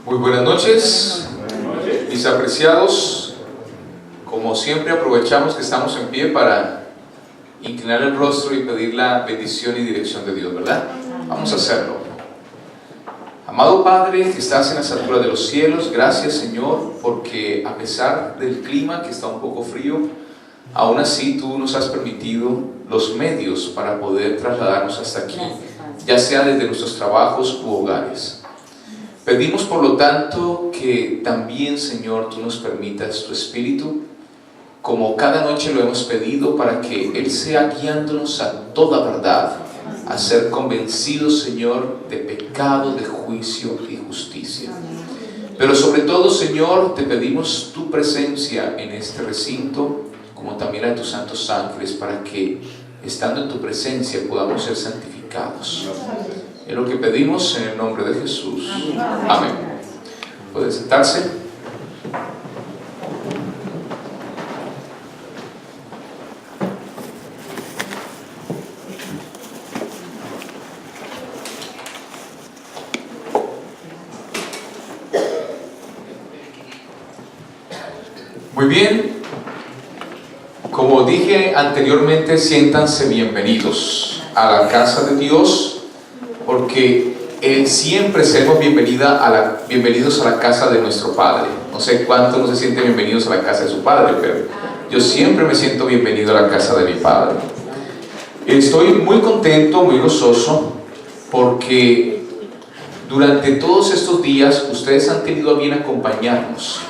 Muy buenas noches, mis apreciados. Como siempre, aprovechamos que estamos en pie para inclinar el rostro y pedir la bendición y dirección de Dios, ¿verdad? Vamos a hacerlo. Amado Padre que estás en las alturas de los cielos, gracias Señor, porque a pesar del clima que está un poco frío, aún así tú nos has permitido los medios para poder trasladarnos hasta aquí, ya sea desde nuestros trabajos u hogares. Pedimos por lo tanto que también, Señor, tú nos permitas tu Espíritu, como cada noche lo hemos pedido, para que Él sea guiándonos a toda verdad, a ser convencidos, Señor, de pecado, de juicio y justicia. Pero sobre todo, Señor, te pedimos tu presencia en este recinto, como también la de tus santos ángeles, para que, estando en tu presencia, podamos ser santificados. Es lo que pedimos en el nombre de Jesús. Amén. ¿Puede sentarse? Muy bien. Como dije anteriormente, siéntanse bienvenidos a la casa de Dios, porque siempre seremos bienvenidos a la casa de nuestro Padre. No sé cuántos no se sienten bienvenidos a la casa de su Padre, pero yo siempre me siento bienvenido a la casa de mi Padre. Estoy muy contento, muy gozoso, porque durante todos estos días ustedes han tenido a bien acompañarnos.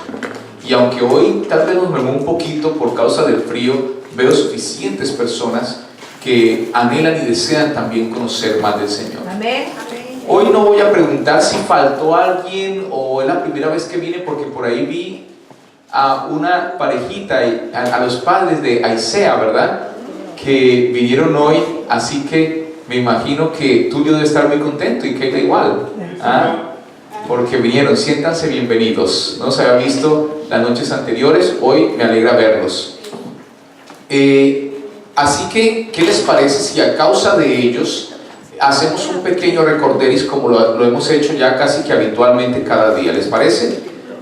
Y aunque hoy tal vez nos mermó un poquito por causa del frío, veo suficientes personas que anhelan y desean también conocer más del Señor. Amén. Hoy no voy a preguntar si faltó alguien o es la primera vez que vine, porque por ahí vi a una parejita, a los padres de Aisea, ¿verdad? Que vinieron hoy, así que me imagino que Tulio debe estar muy contento y Keila igual. ¿Ah? Porque vinieron, siéntanse bienvenidos. No se había visto las noches anteriores, hoy me alegra verlos. Así que, ¿qué les parece si a causa de ellos hacemos un pequeño recorderis como lo hemos hecho ya casi que habitualmente cada día? ¿Les parece?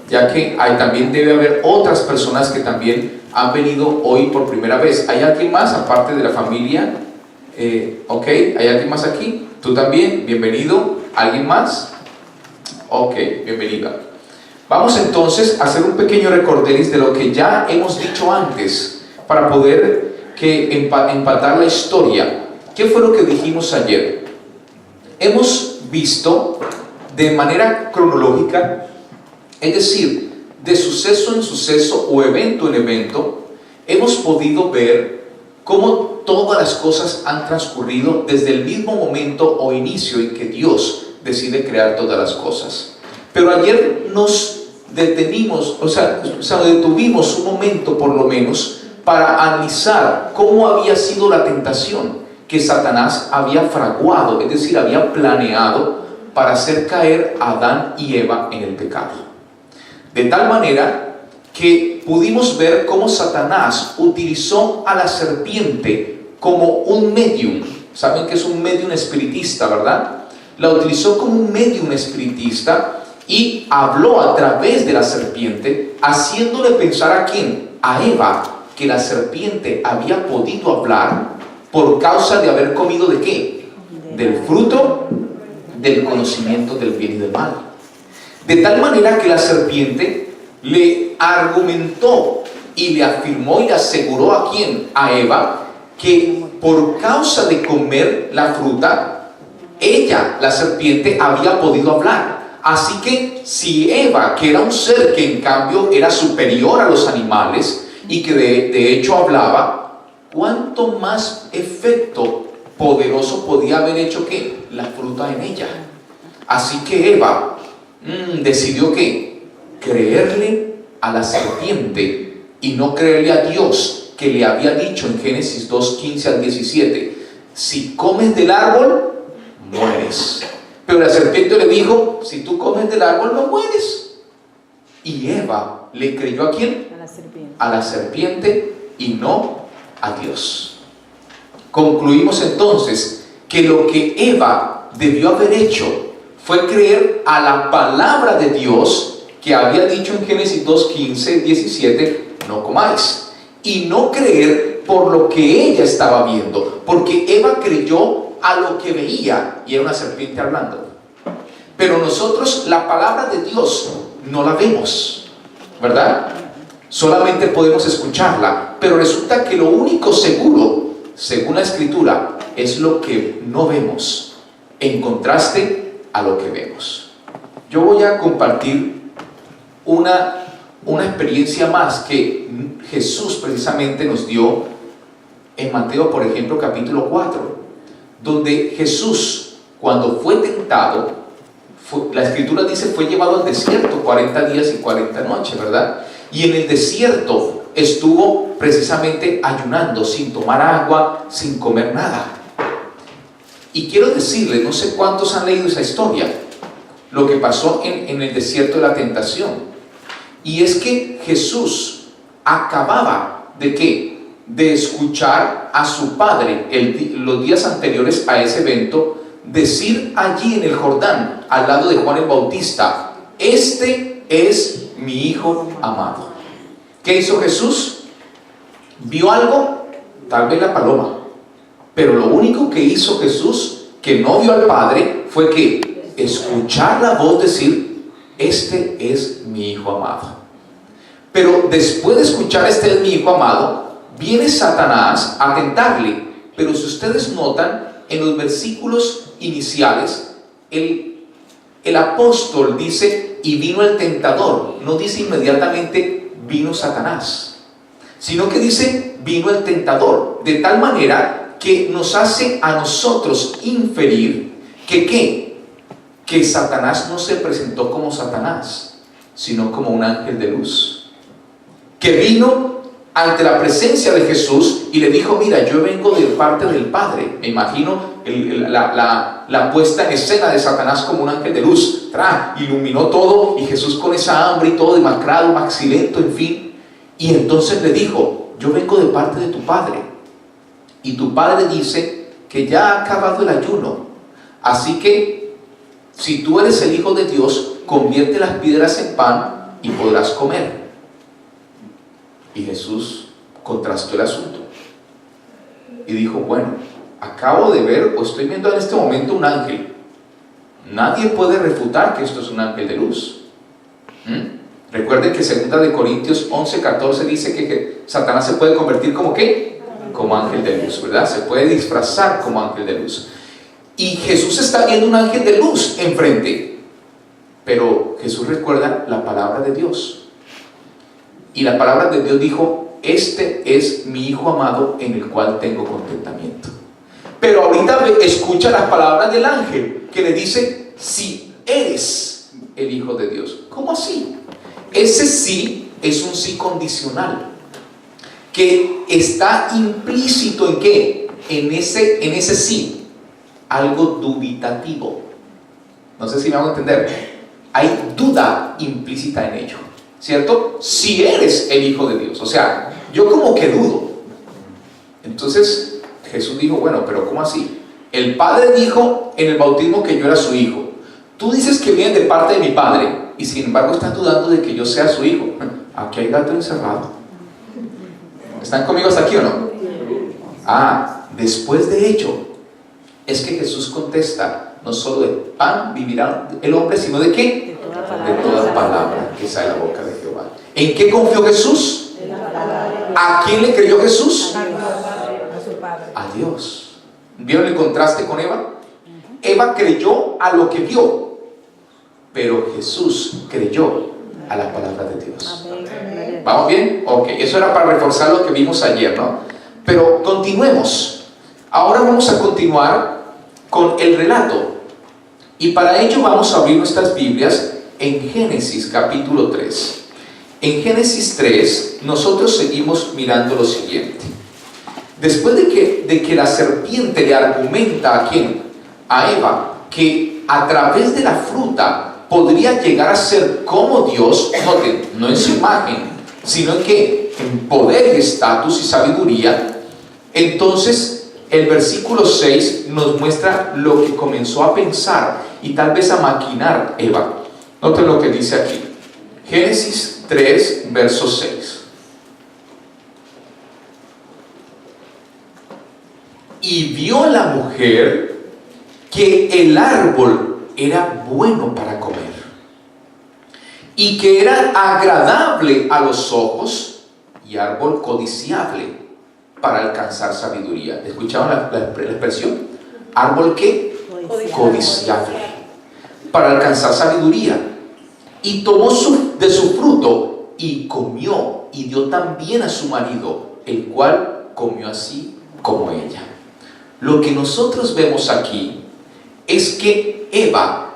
Ya que también debe haber otras personas que también han venido hoy por primera vez. ¿Hay alguien más aparte de la familia? Ok, ¿hay alguien más aquí? ¿Tú también? Bienvenido. ¿Alguien más? Ok, bienvenida. Vamos entonces a hacer un pequeño recorderis de lo que ya hemos dicho antes, para poder empatar la historia. ¿Qué fue lo que dijimos ayer? Hemos visto de manera cronológica, es decir, de suceso en suceso o evento en evento, hemos podido ver cómo todas las cosas han transcurrido desde el mismo momento o inicio en que Dios decide crear todas las cosas. Pero ayer nos detuvimos un momento por lo menos para analizar cómo había sido la tentación que Satanás había fraguado, es decir, había planeado para hacer caer a Adán y Eva en el pecado. De tal manera que pudimos ver cómo Satanás utilizó a la serpiente como un medium. ¿Saben que es un medium espiritista, verdad? La utilizó como un medium espiritista y habló a través de la serpiente, haciéndole pensar ¿a quién? A Eva, que la serpiente había podido hablar por causa de haber comido ¿de qué? Del fruto del conocimiento del bien y del mal. De tal manera que la serpiente le argumentó y le afirmó y le aseguró ¿a quién? A Eva, que por causa de comer la fruta, ella, la serpiente, había podido hablar. Así que si Eva, que era un ser que en cambio era superior a los animales y que de hecho hablaba, ¿cuánto más efecto poderoso podía haber hecho que la fruta en ella? Así que Eva decidió que creerle a la serpiente y no creerle a Dios, que le había dicho en Génesis 2:15 al 17, si comes del árbol mueres. Pero la serpiente le dijo, si tú comes del árbol no mueres. Y Eva le creyó ¿a quién? A la serpiente y no a Dios. Concluimos entonces que lo que Eva debió haber hecho fue creer a la palabra de Dios que había dicho en Génesis 2:15, 17, no comáis. Y no creer por lo que ella estaba viendo, porque Eva creyó a lo que veía y era una serpiente hablando. Pero nosotros la palabra de Dios no la vemos, ¿verdad? Solamente podemos escucharla, pero resulta que lo único seguro, según la Escritura, es lo que no vemos, en contraste a lo que vemos. Yo voy a compartir una experiencia más que Jesús precisamente nos dio en Mateo, por ejemplo, capítulo 4, donde Jesús, cuando fue tentado, la Escritura dice, fue llevado al desierto 40 días y 40 noches, ¿verdad? Y en el desierto estuvo precisamente ayunando, sin tomar agua, sin comer nada. Y quiero decirles, no sé cuántos han leído esa historia, lo que pasó en el desierto de la tentación. Y es que Jesús acababa ¿de qué? De escuchar a su padre los días anteriores a ese evento decir allí en el Jordán, al lado de Juan el Bautista, este es mi hijo amado. ¿Qué hizo Jesús? ¿Vio algo? Tal vez la paloma. Pero lo único que hizo Jesús, que no vio al Padre, fue que escuchar la voz decir, este es mi hijo amado. Pero después de escuchar este es mi hijo amado, viene Satanás a tentarle. Pero si ustedes notan, en los versículos iniciales, el apóstol dice, y vino el tentador. No dice inmediatamente, vino Satanás, sino que dice, vino el tentador. De tal manera que nos hace a nosotros inferir que Satanás no se presentó como Satanás, sino como un ángel de luz, que vino ante la presencia de Jesús y le dijo, mira, yo vengo de parte del Padre. Me imagino la puesta en escena de Satanás como un ángel de luz, iluminó todo, y Jesús con esa hambre y todo demacrado, maxilento, en fin. Y entonces le dijo, yo vengo de parte de tu Padre, y tu Padre dice que ya ha acabado el ayuno, así que si tú eres el Hijo de Dios, convierte las piedras en pan y podrás comer. Y Jesús contrastó el asunto y dijo, bueno, acabo de ver, o estoy viendo en este momento un ángel. Nadie puede refutar que esto es un ángel de luz. Recuerden que 2 Corintios 11:14 dice que Satanás se puede convertir como ¿qué? Como ángel de luz, ¿verdad? Se puede disfrazar como ángel de luz. Y Jesús está viendo un ángel de luz enfrente. Pero Jesús recuerda la palabra de Dios. Y la palabra de Dios dijo, este es mi hijo amado en el cual tengo contentamiento. Pero ahorita escucha las palabras del ángel que le dice, si eres el Hijo de Dios. ¿Cómo así? Ese sí es un sí condicional, que está implícito en ¿qué? En ese sí, algo dubitativo. No sé si me hago entender. Hay duda implícita en ello, ¿cierto? Si eres el Hijo de Dios. O sea, yo como que dudo. Entonces Jesús dijo, bueno, pero ¿cómo así? El Padre dijo en el bautismo que yo era su hijo. Tú dices que vienes de parte de mi Padre y sin embargo estás dudando de que yo sea su hijo. Aquí hay gato encerrado. ¿Están conmigo hasta aquí o no? Después de ello es que Jesús contesta, no solo de pan vivirá el hombre, sino ¿de qué? De toda palabra que sale de la boca de Jehová. ¿En qué confió Jesús? ¿A quién le creyó Jesús? A Dios. ¿Vieron el contraste con Eva? Eva creyó a lo que vio, pero Jesús creyó a la palabra de Dios. ¿Vamos bien? Ok, eso era para reforzar lo que vimos ayer, ¿no? Pero continuemos. Ahora vamos a continuar con el relato. Y para ello vamos a abrir nuestras Biblias en Génesis capítulo 3. En Génesis 3 nosotros seguimos mirando lo siguiente. Después de que la serpiente le argumenta ¿a quién? A Eva, que a través de la fruta podría llegar a ser como Dios, noten, no en su imagen, sino en que en poder, estatus y sabiduría. Entonces el versículo 6 nos muestra lo que comenzó a pensar y tal vez a maquinar Eva. Noten lo que dice aquí. Génesis 3, verso 6. Y vio la mujer que el árbol era bueno para comer y que era agradable a los ojos y árbol codiciable para alcanzar sabiduría. ¿Escucharon la expresión? ¿Árbol qué? Codiciable. Para alcanzar sabiduría. Y tomó de su fruto y comió y dio también a su marido, el cual comió así como ella. Lo que nosotros vemos aquí es que Eva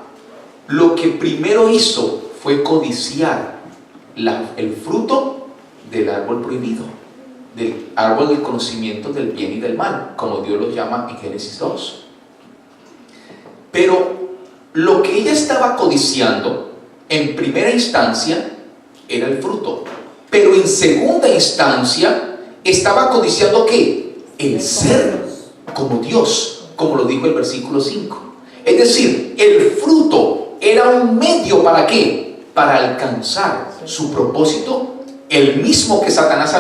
lo que primero hizo fue codiciar el fruto del árbol prohibido, del árbol del conocimiento del bien y del mal, como Dios lo llama en Génesis 2. Pero lo que ella estaba codiciando en primera instancia era el fruto, pero en segunda instancia estaba codiciando ¿qué? El ser como Dios, como lo dijo el versículo 5. Es decir, el fruto era un medio ¿para qué? Para alcanzar su propósito, el mismo que Satanás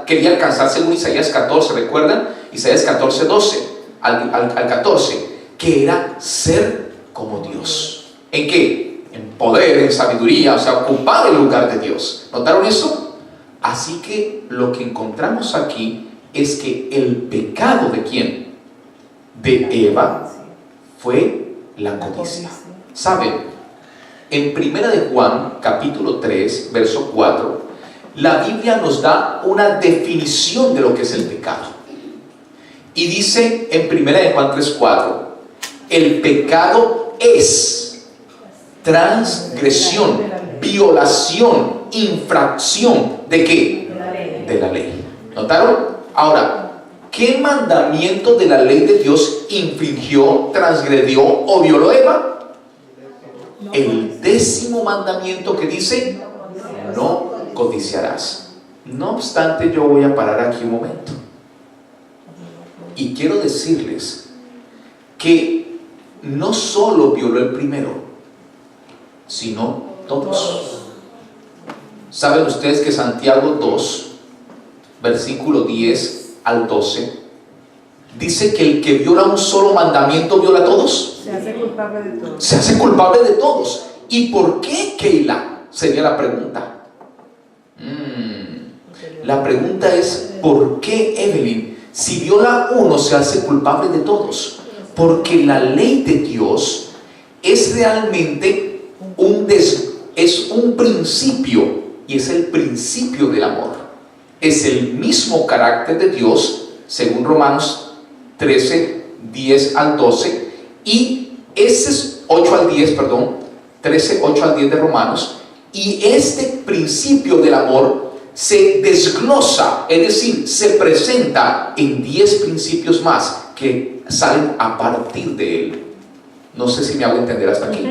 quería alcanzar según Isaías 14, ¿recuerdan? Isaías 14, 12 al 14, que era ser como Dios. ¿En qué? En poder, en sabiduría, o sea, ocupar el lugar de Dios. ¿Notaron eso? Así que lo que encontramos aquí es que el pecado ¿de quién? De Eva fue la codicia. ¿Saben? En 1 de Juan, capítulo 3, verso 4, la Biblia nos da una definición de lo que es el pecado. Y dice en 1 de Juan 3, 4, el pecado es transgresión, violación, infracción, ¿de qué? De la ley. ¿Notaron? Ahora, ¿qué mandamiento de la ley de Dios infringió, transgredió o violó Eva? El 10º mandamiento que dice, no codiciarás. No obstante, yo voy a parar aquí un momento. Y quiero decirles que no solo violó el primero, sino todos. ¿Saben ustedes que Santiago 2, versículo 10 al 12, dice que el que viola un solo mandamiento viola a todos? Se hace culpable de todos. Se hace culpable de todos. ¿Y por qué, Keila? Sería la pregunta. La pregunta es, ¿por qué, Evelyn? Si viola uno, se hace culpable de todos. Porque la ley de Dios es realmente es un principio, y es el principio del amor. Es el mismo carácter de Dios, según Romanos 13, 10 al 12, y ese es 8 al 10, perdón, 13, 8 al 10 de Romanos, y este principio del amor se desglosa, es decir, se presenta en 10 principios más que salen a partir de él. No sé si me hago entender hasta aquí,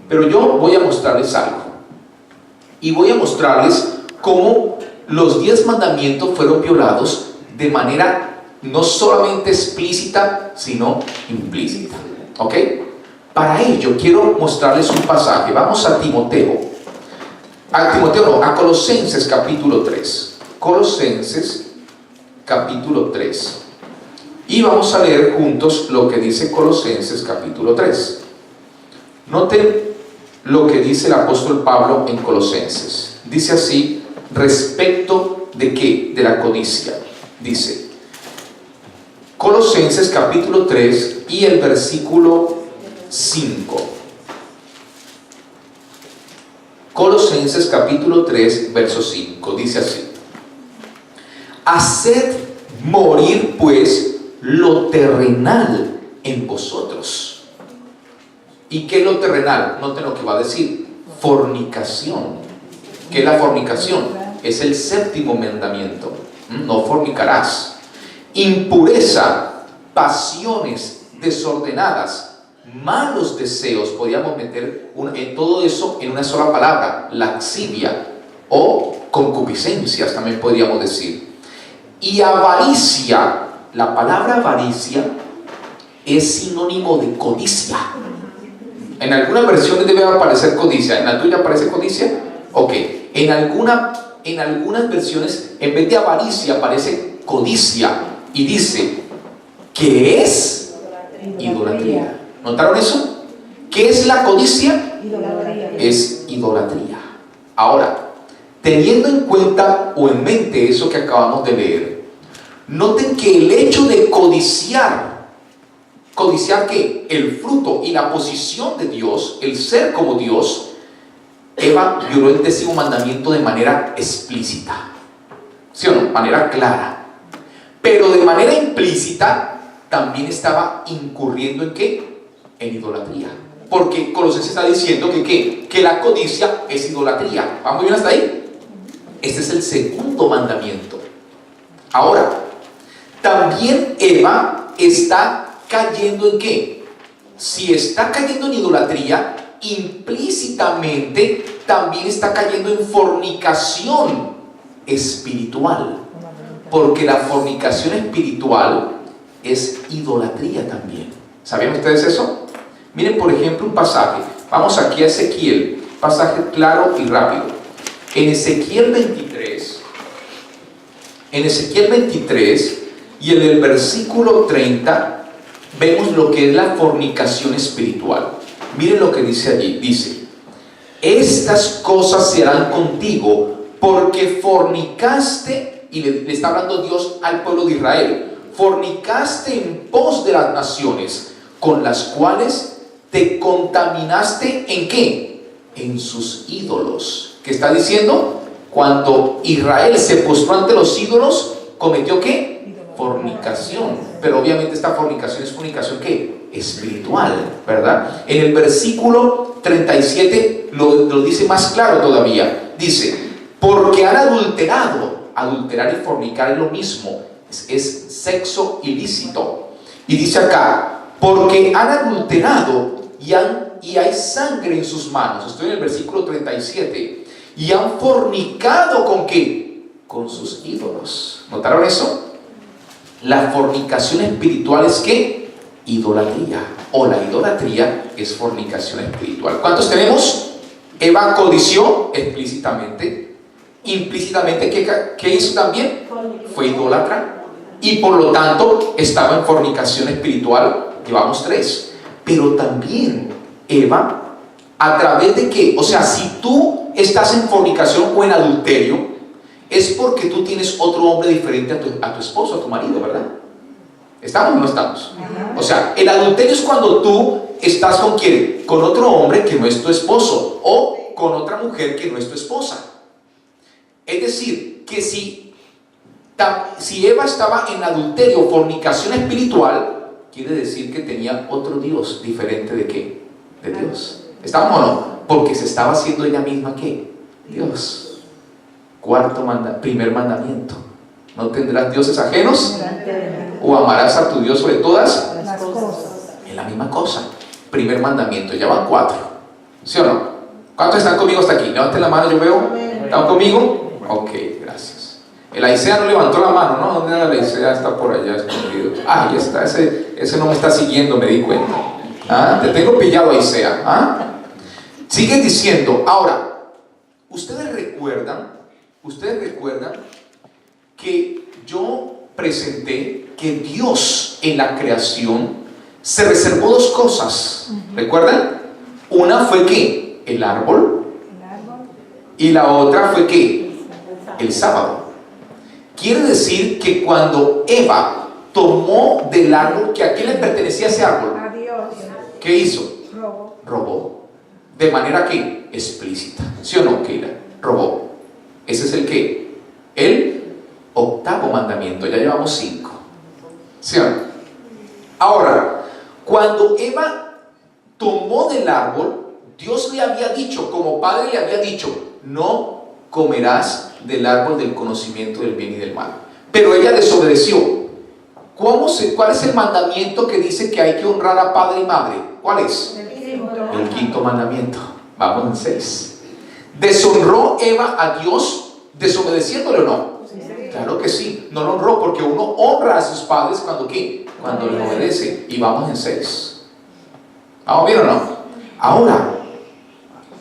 pero yo voy a mostrarles algo, y voy a mostrarles cómo los 10 mandamientos fueron violados de manera no solamente explícita, sino implícita. ¿Ok? Para ello quiero mostrarles un pasaje. Vamos a a Colosenses capítulo 3. Colosenses capítulo 3. Y vamos a leer juntos lo que dice Colosenses capítulo 3. Noten lo que dice el apóstol Pablo en Colosenses. Dice así, respecto de ¿qué? De la codicia. Dice, Colosenses capítulo 3 y el versículo 5. Colosenses capítulo 3, verso 5. Dice así, haced morir pues lo terrenal en vosotros. ¿Y qué es lo terrenal? Noten lo que va a decir, fornicación. ¿Qué es la fornicación? Es el 7º mandamiento. No fornicarás. Impureza, pasiones desordenadas, malos deseos. Podríamos meter en todo eso en una sola palabra, laxivia o concupiscencias también podríamos decir. Y avaricia. La palabra avaricia es sinónimo de codicia. En algunas versiones debe aparecer codicia. ¿En la tuya aparece codicia? Ok. En algunas versiones, en vez de avaricia, aparece codicia. Y dice, ¿qué es? Idolatría. ¿Notaron eso? ¿Qué es la codicia? Idolatría. Es idolatría. Ahora, teniendo en cuenta o en mente eso que acabamos de leer, noten que el hecho de codiciar ¿qué? El fruto y la posición de Dios, el ser como Dios, Eva violó el 10º mandamiento de manera explícita, ¿sí o no? De manera clara. Pero de manera implícita también estaba incurriendo ¿en qué? En idolatría. Porque Colosenses está diciendo que ¿qué? Que la codicia es idolatría. ¿Vamos bien hasta ahí? Este es el 2º mandamiento. Ahora, también Eva está cayendo ¿en qué? Si está cayendo en idolatría, implícitamente también está cayendo en fornicación espiritual. Porque la fornicación espiritual es idolatría también. ¿Sabían ustedes eso? Miren, por ejemplo, un pasaje. Vamos aquí a Ezequiel. Pasaje claro y rápido. En Ezequiel 23. En Ezequiel 23 y en el versículo 30 vemos lo que es la fornicación espiritual. Miren lo que dice allí. Dice, estas cosas se harán contigo porque fornicaste, y le está hablando Dios al pueblo de Israel, fornicaste en pos de las naciones con las cuales te contaminaste ¿en qué? En sus ídolos. ¿Qué está diciendo? Cuando Israel se postró ante los ídolos, ¿cometió qué? Fornicación. Pero obviamente esta fornicación es fornicación ¿qué? Espiritual, ¿verdad? En el versículo 37 lo dice más claro todavía. Dice, porque han adulterado. Adulterar y fornicar es lo mismo, es sexo ilícito. Y dice acá, porque han adulterado y hay sangre en sus manos. Estoy en el versículo 37. Y han fornicado ¿con qué? Con sus ídolos. ¿Notaron eso? La fornicación espiritual es ¿qué? Idolatría. O la idolatría es fornicación espiritual. ¿Cuántos tenemos? Eva codició explícitamente. Implícitamente, ¿qué hizo también? Fue idólatra. Y por lo tanto estaba en fornicación espiritual. Llevamos 3. Pero también Eva, ¿a través de qué? O sea, si tú estás en fornicación o en adulterio, es porque tú tienes otro hombre diferente a tu esposo, a tu marido, ¿verdad? ¿Estamos o no estamos? O sea, el adulterio es cuando tú estás ¿con quién? Con otro hombre que no es tu esposo, o con otra mujer que no es tu esposa. Es decir, que si Eva estaba en adulterio o fornicación espiritual, quiere decir que tenía otro Dios diferente ¿de qué? De Dios. ¿Estamos o no? Porque se estaba haciendo ella misma ¿qué? Dios. Primer mandamiento. No tendrás dioses ajenos o amarás a tu Dios sobre todas las cosas. Es la misma cosa. Primer mandamiento. Ya van 4. ¿Sí o no? ¿Cuántos están conmigo hasta aquí? Levanten la mano, yo veo. ¿Están conmigo? Ok, gracias. El Aisea no levantó la mano, ¿no? ¿Dónde era el Aisea? Está por allá escondido. Ah, ahí está. Ese no me está siguiendo, me di cuenta. ¿Ah? Te tengo pillado, Aisea. ¿Ah? Sigue diciendo. Ahora, ustedes recuerdan que yo presenté que Dios en la creación se reservó 2 cosas. ¿Recuerdan? Una fue ¿qué? El árbol. Y la otra fue ¿qué? El sábado. Quiere decir que cuando Eva tomó del árbol, que a quién le pertenecía ese árbol, A Dios. ¿qué hizo? Robó. De manera que explícita. ¿Sí o no, Keila? Robó. Ese es el ¿qué? El 8º mandamiento. Ya llevamos 5. ¿Sí o no? Ahora, cuando Eva tomó del árbol, Dios le había dicho, como padre le había dicho, no comerás del árbol del conocimiento del bien y del mal. Pero ella desobedeció. ¿Cuál es el mandamiento que dice que hay que honrar a padre y madre? ¿Cuál es? El 5.º mandamiento. Vamos en 6. ¿Deshonró Eva a Dios desobedeciéndole o no? Claro que sí. No lo honró porque uno honra a sus padres cuando ¿qué? Cuando le obedece. Y vamos en 6. ¿Vamos bien o no? Ahora,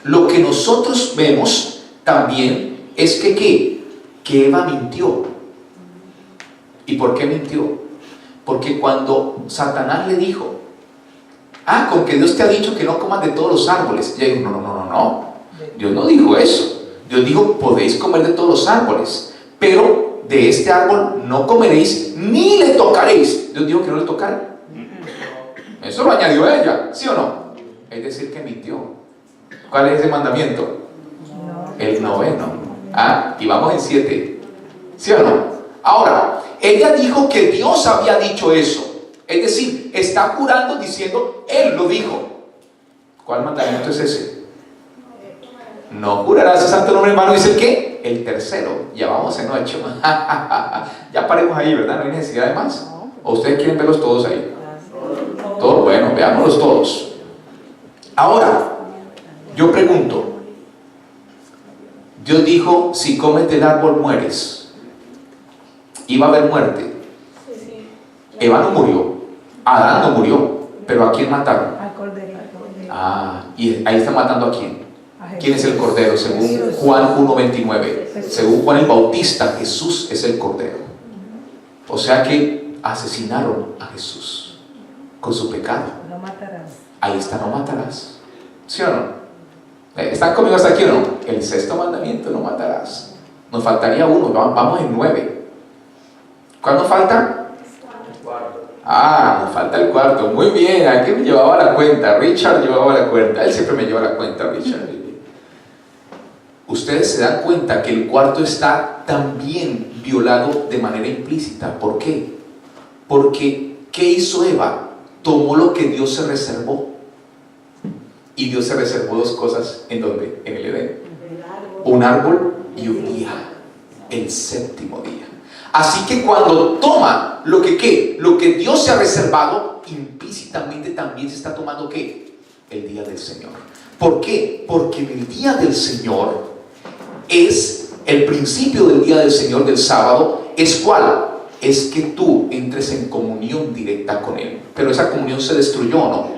lo que nosotros vemos también es que ¿qué? Que Eva mintió. ¿Y por qué mintió? Porque cuando Satanás le dijo, con que Dios te ha dicho que no comas de todos los árboles, ella dijo, no, Dios no dijo eso. Dios dijo, podéis comer de todos los árboles, pero de este árbol no comeréis ni le tocaréis. Dios dijo que no le tocara. Eso lo añadió ella, ¿sí o no? Es decir, que mintió. ¿Cuál es ese mandamiento? El noveno. Y vamos en 7, ¿sí o no? Ahora, ella dijo que Dios había dicho eso. Es decir, está jurando diciendo, Él lo dijo. ¿Cuál mandamiento es ese? No jurarás el santo nombre, hermano. ¿Dice el qué? El tercero. Ya vamos en 8. Ya paremos ahí, ¿verdad? No hay necesidad de más. ¿O ustedes quieren verlos todos ahí? Todos, bueno, veámoslos todos. Ahora, yo pregunto, Dios dijo, si comes del árbol mueres. Iba a haber muerte. Eva no murió, Adán no murió, pero ¿a quién mataron? Al corderito. Y ahí está matando ¿a quién? ¿Quién es el cordero? Según Juan 1:29. Según Juan el Bautista, Jesús es el cordero. O sea que asesinaron a Jesús con su pecado. No matarás. Ahí está, no matarás. ¿Sí o no? ¿Están conmigo hasta aquí o no? El sexto mandamiento, no matarás. Nos faltaría uno, vamos en 9. ¿Cuál nos falta? Nos falta el cuarto. Muy bien, aquí me llevaba la cuenta. Richard llevaba la cuenta. Él siempre me lleva la cuenta, Richard. Ustedes se dan cuenta que el cuarto está también violado de manera implícita. ¿Por qué? Porque, ¿qué hizo Eva? Tomó lo que Dios se reservó. Y Dios se reservó dos cosas. ¿En dónde? En el Edén. Un árbol y un día. El séptimo día. Así que cuando toma lo que Dios se ha reservado, implícitamente también se está tomando ¿qué? El día del Señor. ¿Por qué? Porque en el día del Señor es el principio del día del Señor, del sábado. ¿Es cuál? Es que tú entres en comunión directa con Él. Pero esa comunión se destruyó, ¿o no?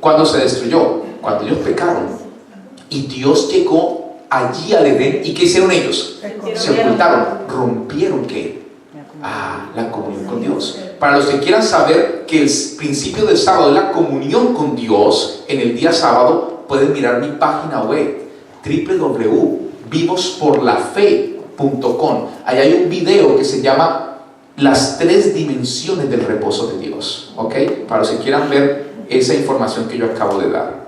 ¿Cuándo se destruyó? Cuando ellos pecaron. Y Dios llegó allí al Edén. ¿Y qué hicieron ellos? Se ocultaron. ¿Rompieron qué? La comunión con Dios. Para los que quieran saber que el principio del sábado es la comunión con Dios, en el día sábado pueden mirar mi página web www.vivosporlafe.com. Ahí hay un video que se llama Las 3 dimensiones del reposo de Dios. ¿Ok? Para los que quieran ver esa información que yo acabo de dar.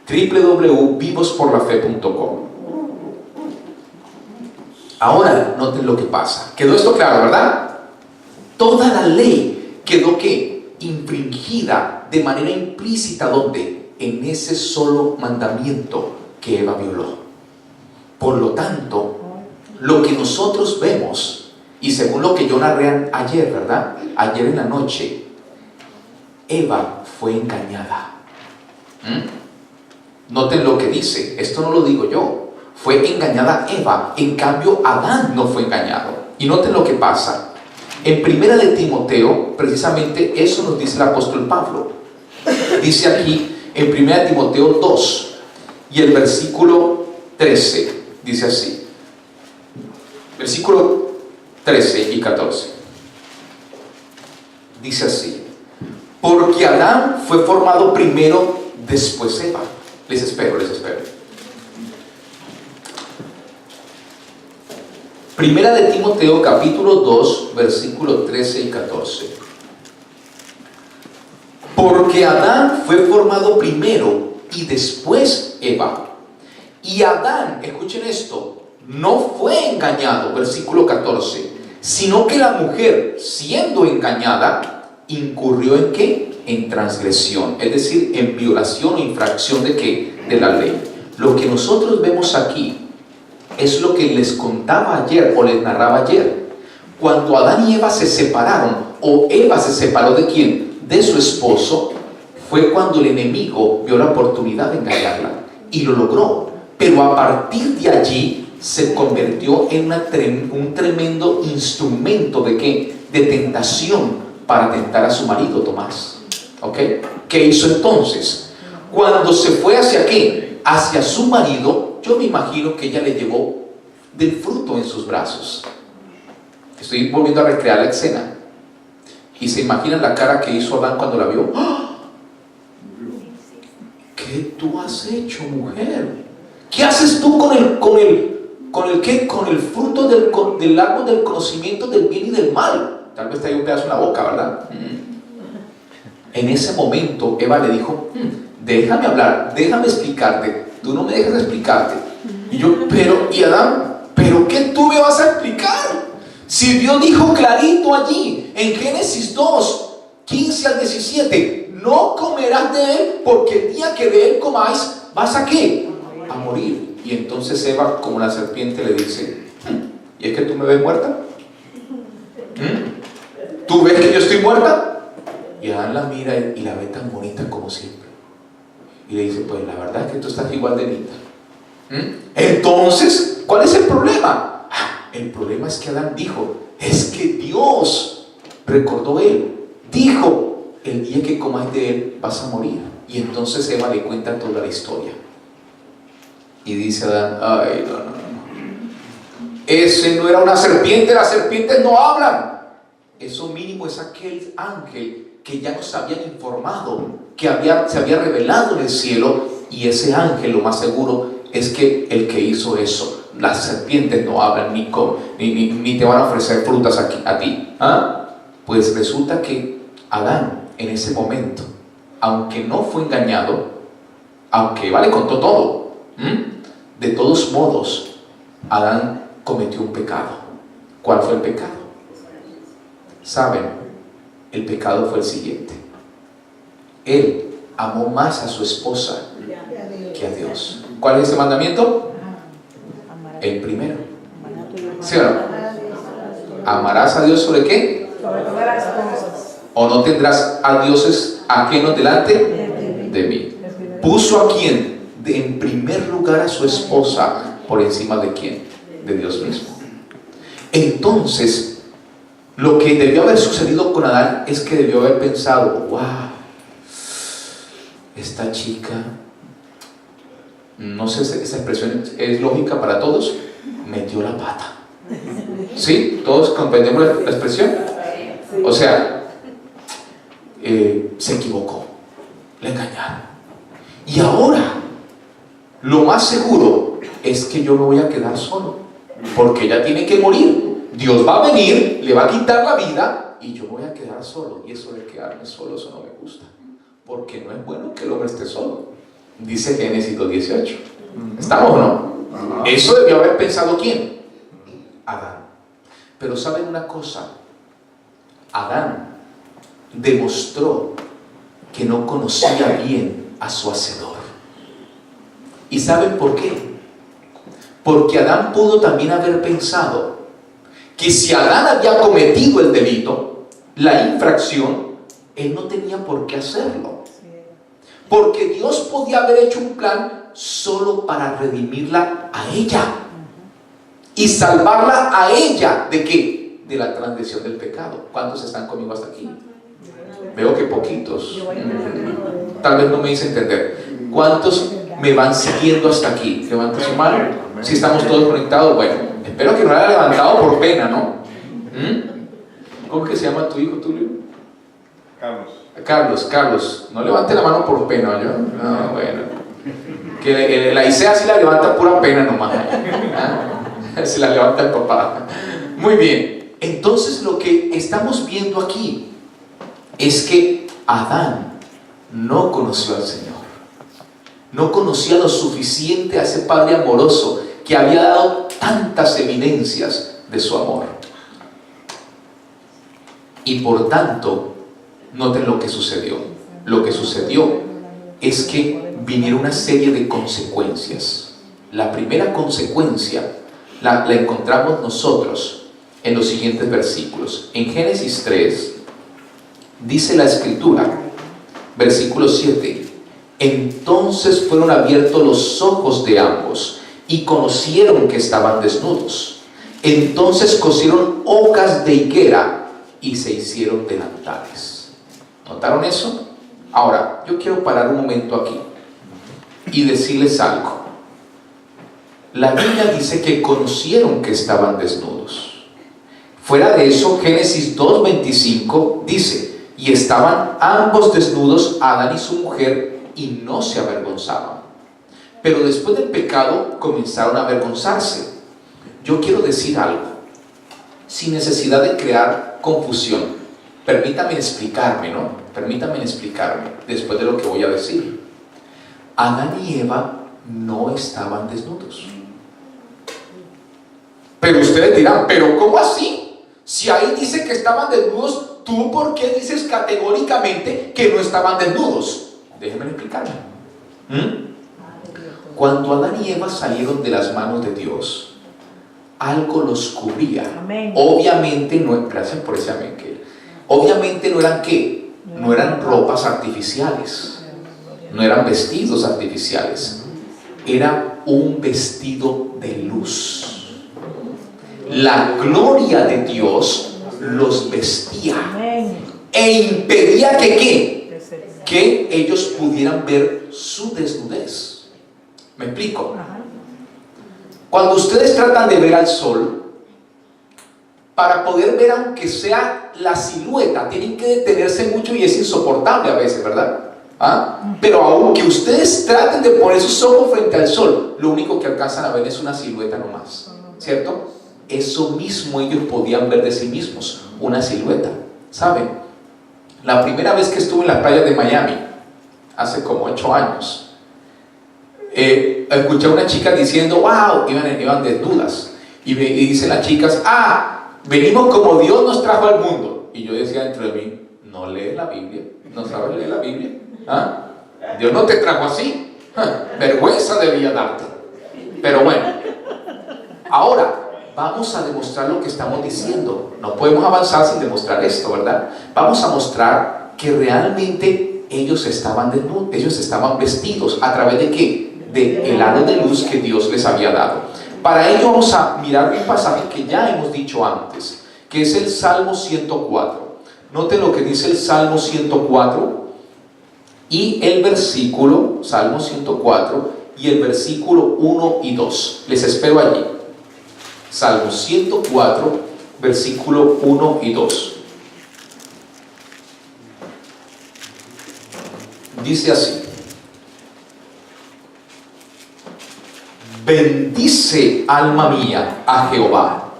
www.vivosporlafe.com. Ahora, noten lo que pasa. ¿Quedó esto claro, verdad? Toda la ley quedó ¿qué? Infringida de manera implícita. ¿Dónde? En ese solo mandamiento que Eva violó. Por lo tanto, lo que nosotros vemos, y según lo que yo narré ayer, ¿verdad? Ayer en la noche, Eva fue engañada. Noten lo que dice. Esto no lo digo yo. Fue engañada Eva, en cambio Adán no fue engañado. Y noten lo que pasa. En Primera de Timoteo, precisamente eso nos dice el apóstol Pablo. Dice aquí, en Primera de Timoteo 2, y el versículo 13, dice así. Versículo 13 y 14. Dice así. Porque Adán fue formado primero, después Eva. Les espero. Primera de Timoteo capítulo 2 versículo 13 y 14. Porque Adán fue formado primero y después Eva. Y Adán, escuchen esto, no fue engañado, versículo 14, sino que la mujer, siendo engañada, incurrió ¿en qué? En transgresión, es decir, en violación o infracción ¿de qué? De la ley. Lo que nosotros vemos aquí es lo que les contaba ayer o les narraba ayer. Cuando Adán y Eva se separaron, o Eva se separó ¿de quién? De su esposo, fue cuando el enemigo vio la oportunidad de engañarla y lo logró. Pero a partir de allí se convirtió en un tremendo instrumento ¿de qué? De tentación para tentar a su marido Tomás. ¿Ok? ¿Qué hizo entonces? Cuando se fue hacia qué, hacia su marido, yo me imagino que ella le llevó del fruto en sus brazos. Estoy volviendo a recrear la escena. Y se imaginan la cara que hizo Adán cuando la vio. ¡Ah! ¿Qué tú has hecho, mujer? ¿Qué haces tú con el fruto del árbol del conocimiento del bien y del mal? Tal vez te haya un pedazo en la boca, ¿verdad? En ese momento Eva le dijo, déjame hablar, déjame explicarte. Tú no me dejas explicarte. Y Adán, ¿pero qué tú me vas a explicar? Si Dios dijo clarito allí, en Génesis 2, 15 al 17, no comerás de él, porque el día que de él comáis, ¿vas a qué? A morir. Y entonces Eva, como la serpiente, le dice, ¿y es que tú me ves muerta? ¿Tú ves que yo estoy muerta? Y Adán la mira y la ve tan bonita como siempre. Y le dice, pues la verdad es que tú estás igual de linda. Entonces, ¿cuál es el problema? El problema es que Adán dijo, es que Dios, recordó él, dijo, el día que comáis de él vas a morir. Y entonces Eva le cuenta toda la historia. Y dice Adán, ay, no. Ese no era una serpiente, las serpientes no hablan. Eso mínimo es aquel ángel que ya nos habían informado, que se había revelado en el cielo. Y ese ángel, lo más seguro, es que el que hizo eso. Las serpientes no hablan ni te van a ofrecer frutas a ti. Pues resulta que Adán, en ese momento, aunque no fue engañado, aunque Eva le contó todo, de todos modos, Adán cometió un pecado. ¿Cuál fue el pecado? ¿Saben? El pecado fue el siguiente. Él amó más a su esposa que a Dios. ¿Cuál es ese mandamiento? El primero. ¿Sí o no? ¿Amarás a Dios sobre qué? Sobre todas las cosas. ¿O no tendrás a dioses ajenos delante de mí? ¿Puso a quién? En primer lugar a su esposa por encima de quién? De Dios mismo. Entonces, lo que debió haber sucedido con Adán es que debió haber pensado, wow, esta chica, no sé si esa expresión es lógica para todos, metió la pata. ¿Sí? ¿Todos comprendemos la expresión? O sea, se equivocó, le engañaron. Y ahora, lo más seguro es que yo me voy a quedar solo, porque ella tiene que morir. Dios va a venir, le va a quitar la vida y yo voy a quedar solo. Y eso de quedarme solo, eso no me gusta, porque no es bueno que el hombre esté solo. Dice Génesis 2:18. ¿Estamos o no? Eso debió haber pensado ¿quién? Adán. Pero ¿saben una cosa? Adán demostró que no conocía bien a su hacedor. ¿Y saben por qué? Porque Adán pudo también haber pensado que si Adán había cometido el delito, la infracción, él no tenía por qué hacerlo. Porque Dios podía haber hecho un plan solo para redimirla a ella y salvarla a ella. ¿De qué? De la transgresión del pecado. ¿Cuántos están conmigo hasta aquí? Veo que poquitos. Tal vez no me hice entender. ¿Cuántos me van siguiendo hasta aquí? Levanta su mano. Si estamos todos conectados, bueno, espero que no la haya levantado por pena, ¿no? ¿Cómo que se llama tu hijo, Tulio? Carlos, no levante la mano por pena, ¿yo? No, bueno. Que la Isea sí la levanta pura pena nomás. Se la levanta el papá. Muy bien. Entonces lo que estamos viendo aquí es que Adán no conoció al Señor. No conocía lo suficiente a ese Padre amoroso que había dado tantas evidencias de su amor. Y por tanto, noten lo que sucedió. Lo que sucedió es que vinieron una serie de consecuencias. La primera consecuencia la encontramos nosotros en los siguientes versículos. En Génesis 3 dice la Escritura, versículo 7: entonces fueron abiertos los ojos de ambos y conocieron que estaban desnudos. Entonces cosieron hojas de higuera y se hicieron delantales. ¿Notaron eso? Ahora, yo quiero parar un momento aquí. y decirles algo. La Biblia dice que conocieron que estaban desnudos. Fuera de eso, Génesis 2:25 dice: y estaban ambos desnudos, Adán y su mujer, y no se avergonzaban. Pero después del pecado comenzaron a avergonzarse. Yo quiero decir algo, sin necesidad de crear confusión. Permítame explicarme, ¿no? Permítame explicarme después de lo que voy a decir. Adán y Eva no estaban desnudos. Pero ustedes dirán, ¿pero cómo así? Si ahí dice que estaban desnudos, ¿tú por qué dices categóricamente que no estaban desnudos? Déjenme explicarme. Cuando Adán y Eva salieron de las manos de Dios, algo los cubría. Amén. Obviamente no, gracias por ese amén. Obviamente no eran ¿qué? No eran ropas artificiales, no eran vestidos artificiales, era un vestido de luz. La gloria de Dios los vestía e impedía que ¿qué? Que ellos pudieran ver su desnudez. ¿Me explico? Cuando ustedes tratan de ver al sol, para poder ver aunque sea la silueta, tienen que detenerse mucho y es insoportable a veces, ¿verdad? Pero aunque ustedes traten de poner sus ojos frente al sol, lo único que alcanzan a ver es una silueta nomás, ¿cierto? Eso mismo ellos podían ver de sí mismos, una silueta. ¿Saben? La primera vez que estuve en la playa de Miami, hace como 8 años, escuché a una chica diciendo, wow, iban desnudas. Y dicen las chicas, venimos como Dios nos trajo al mundo. Y yo decía dentro de mí, ¿no lees la Biblia? ¿No sabes leer la Biblia? Dios no te trajo así. Vergüenza debía darte. Pero bueno, ahora vamos a demostrar lo que estamos diciendo. No podemos avanzar sin demostrar esto, ¿verdad? Vamos a mostrar que realmente ellos estaban desnudos, ellos estaban vestidos. ¿A través de qué? Del halo de luz que Dios les había dado. Para ello vamos a mirar un pasaje que ya hemos dicho antes, que es el Salmo 104. Noten lo que dice el Salmo 104 y el versículo, Salmo 104 y el versículo 1 y 2. Les espero allí. Salmo 104, versículo 1 y 2. Dice así: bendice, alma mía, a Jehová.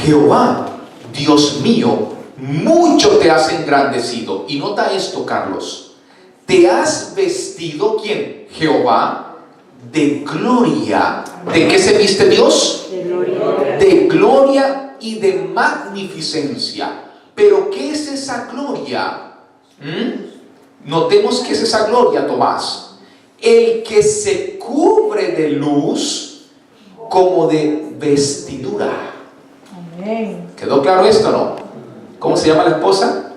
Jehová, Dios mío, mucho te has engrandecido. Y nota esto, Carlos. Te has vestido, ¿quién? Jehová, de gloria. ¿De qué se viste Dios? De gloria. De gloria y de magnificencia. Pero ¿qué es esa gloria? Notemos qué es esa gloria, Tomás. El que se cubre de luz como de vestidura. Amén. ¿Quedó claro esto o no? ¿Cómo se llama la esposa?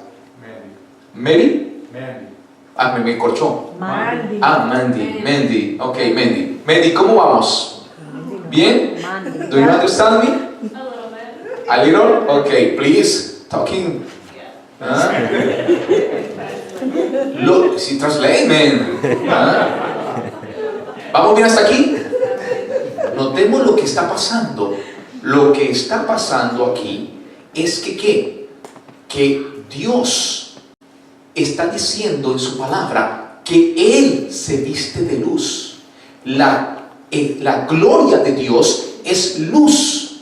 Mary. ¿Mary? Me corchó. Mandy. Mandy. Ok, Mandy. Mandy, ¿cómo vamos? ¿Bien? Do you understand me? A little? Okay, please. Talking. Look, si translate, man. ¿Vamos bien hasta aquí? Notemos lo que está pasando. Lo que está pasando aquí es que ¿qué? Que Dios está diciendo en su palabra que Él se viste de luz. La gloria de Dios es luz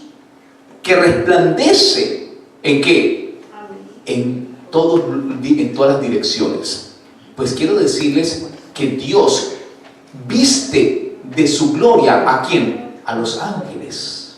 que resplandece ¿en qué? En todas las direcciones. Pues quiero decirles que Dios viste de su gloria ¿a quién? A los ángeles.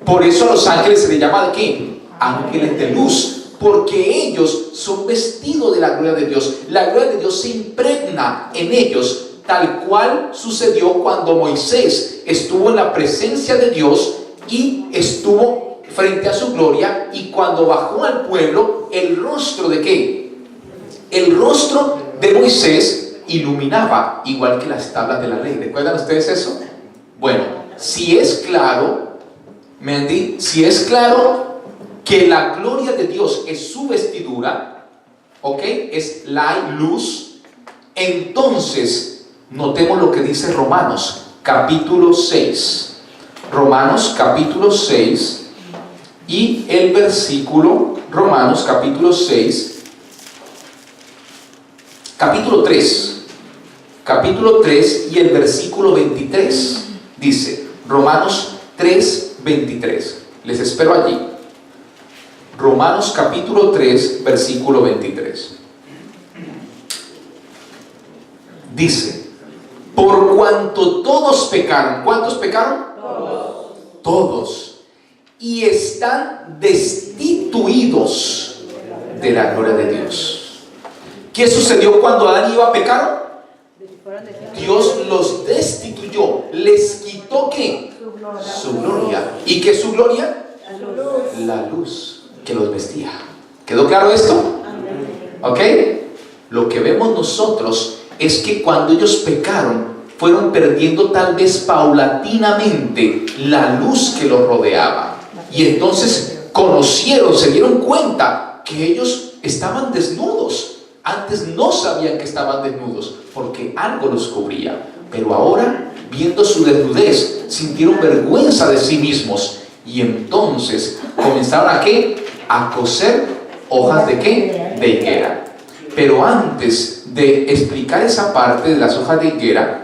Por eso a los ángeles se les llama ¿de qué? Ángeles de luz, porque ellos son vestidos de la gloria de Dios. La gloria de Dios se impregna en ellos, tal cual sucedió cuando Moisés estuvo en la presencia de Dios y estuvo frente a su gloria, y cuando bajó al pueblo, el rostro ¿de qué? El rostro de Moisés iluminaba igual que las tablas de la ley. ¿Recuerdan ustedes eso? Bueno, si es claro, Mandy, si es claro que la gloria de Dios es su vestidura, ¿ok? Es la luz. Entonces, Notemos lo que dice Romanos capítulo 6. Romanos capítulo 6 y el versículo, Romanos capítulo 6, capítulo 3 y el versículo 23. Dice, Romanos 3, 23. Les espero allí. Romanos capítulo 3, versículo 23. Dice, por cuanto todos pecaron. ¿Cuántos pecaron? Todos. Y están destituidos de la gloria de Dios. ¿Qué sucedió cuando Adán y Eva pecaron? Dios los destituyó. Les quitó ¿qué? Su gloria. ¿Y qué es su gloria? La luz que los vestía. ¿Quedó claro esto? ¿Ok? Lo que vemos nosotros es que cuando ellos pecaron, fueron perdiendo tal vez paulatinamente la luz que los rodeaba. Y entonces conocieron, se dieron cuenta que ellos estaban desnudos. Antes no sabían que estaban desnudos porque algo los cubría. Pero ahora, viendo su desnudez, sintieron vergüenza de sí mismos. Y entonces comenzaron ¿a qué? A coser hojas de ¿qué? De higuera. Pero antes de explicar esa parte de las hojas de higuera,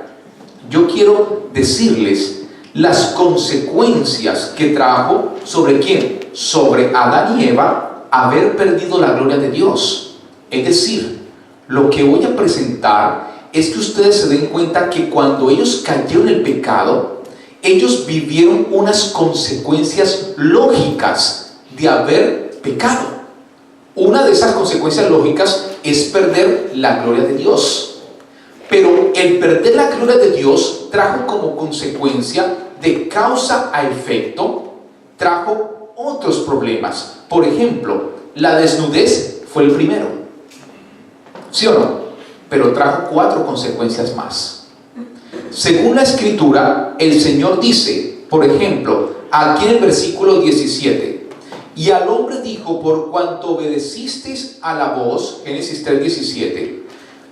yo quiero decirles las consecuencias que trajo ¿sobre quién? Sobre Adán y Eva haber perdido la gloria de Dios. Es decir, lo que voy a presentar es que ustedes se den cuenta que cuando ellos cayeron en el pecado, ellos vivieron unas consecuencias lógicas de haber pecado. Una de esas consecuencias lógicas es perder la gloria de Dios. Pero el perder la gloria de Dios trajo como consecuencia, de causa a efecto, trajo otros problemas. Por ejemplo, la desnudez fue el primero, ¿sí o no? Pero trajo 4 consecuencias más. Según la Escritura, el Señor dice, por ejemplo, aquí en el versículo 17, y al hombre dijo, por cuanto obedecisteis a la voz, Génesis 3:17,